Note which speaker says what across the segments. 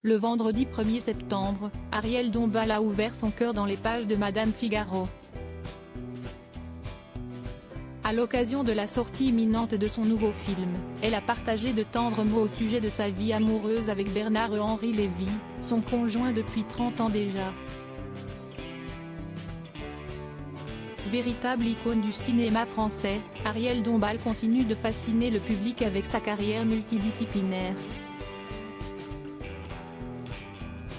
Speaker 1: Le vendredi 1er septembre, Ariel Dombal a ouvert son cœur dans les pages de Madame Figaro. À l'occasion de la sortie imminente de son nouveau film, elle a partagé de tendres mots au sujet de sa vie amoureuse avec Bernard-Henri Lévy, son conjoint depuis 30 ans déjà. Véritable icône du cinéma français, Ariel Dombal continue de fasciner le public avec sa carrière multidisciplinaire.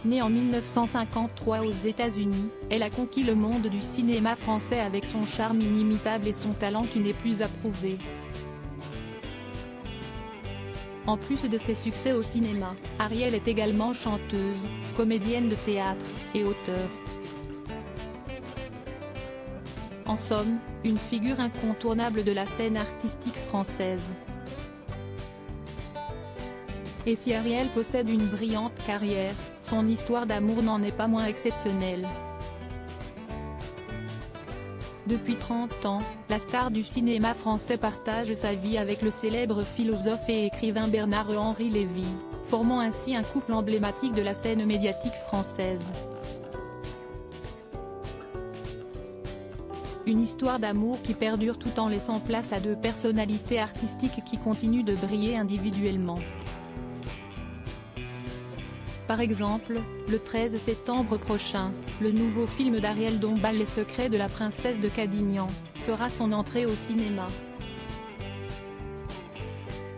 Speaker 1: Née en 1953 aux États-Unis, elle a conquis le monde du cinéma français avec son charme inimitable et son talent qui n'est plus à prouver. En plus de ses succès au cinéma, Ariel est également chanteuse, comédienne de théâtre, et auteure. En somme, une figure incontournable de la scène artistique française. Et si Ariel possède une brillante carrière, son histoire d'amour n'en est pas moins exceptionnelle. Depuis 30 ans, la star du cinéma français partage sa vie avec le célèbre philosophe et écrivain Bernard-Henri Lévy, formant ainsi un couple emblématique de la scène médiatique française. Une histoire d'amour qui perdure tout en laissant place à deux personnalités artistiques qui continuent de briller individuellement. Par exemple, le 13 septembre prochain, le nouveau film d'Ariel Dombal Les secrets de la princesse de Cadignan, fera son entrée au cinéma.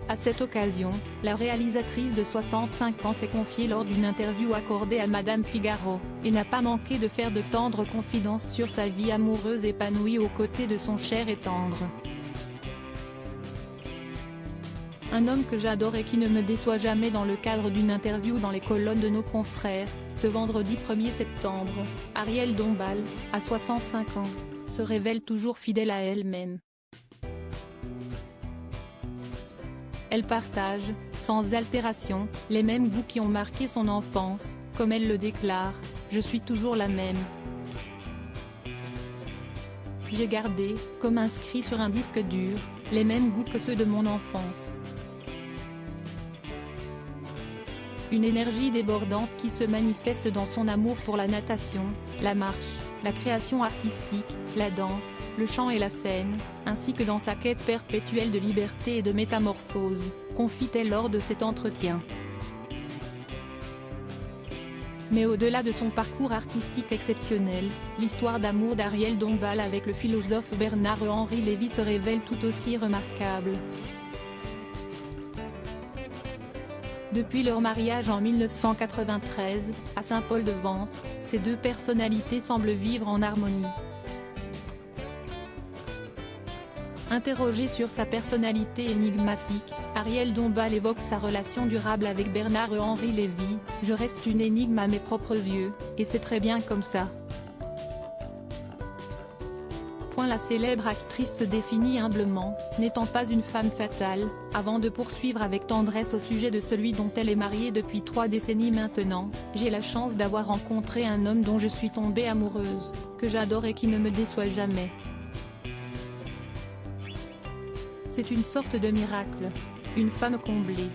Speaker 1: À cette occasion, la réalisatrice de 65 ans s'est confiée lors d'une interview accordée à Madame Figaro, et n'a pas manqué de faire de tendres confidences sur sa vie amoureuse épanouie aux côtés de son cher et tendre. Un homme que j'adore et qui ne me déçoit jamais. Dans le cadre d'une interview dans les colonnes de nos confrères, ce vendredi 1er septembre, Ariel Dombal, à 65 ans, se révèle toujours fidèle à elle-même. Elle partage, sans altération, les mêmes goûts qui ont marqué son enfance, comme elle le déclare, « Je suis toujours la même. J'ai gardé, comme inscrit sur un disque dur, les mêmes goûts que ceux de mon enfance. » Une énergie débordante qui se manifeste dans son amour pour la natation, la marche, la création artistique, la danse, le chant et la scène, ainsi que dans sa quête perpétuelle de liberté et de métamorphose, confie-t-elle lors de cet entretien. Mais au-delà de son parcours artistique exceptionnel, l'histoire d'amour d'Ariel Dombal avec le philosophe Bernard-Henri Lévy se révèle tout aussi remarquable. Depuis leur mariage en 1993, à Saint-Paul-de-Vence, ces deux personnalités semblent vivre en harmonie. Interrogée sur sa personnalité énigmatique, Ariel Dombal évoque sa relation durable avec Bernard-Henri Lévy, « Je reste une énigme à mes propres yeux, et c'est très bien comme ça. » La célèbre actrice se définit humblement, n'étant pas une femme fatale, avant de poursuivre avec tendresse au sujet de celui dont elle est mariée depuis 3 décennies maintenant, « J'ai la chance d'avoir rencontré un homme dont je suis tombée amoureuse, que j'adore et qui ne me déçoit jamais. C'est une sorte de miracle. Une femme comblée. »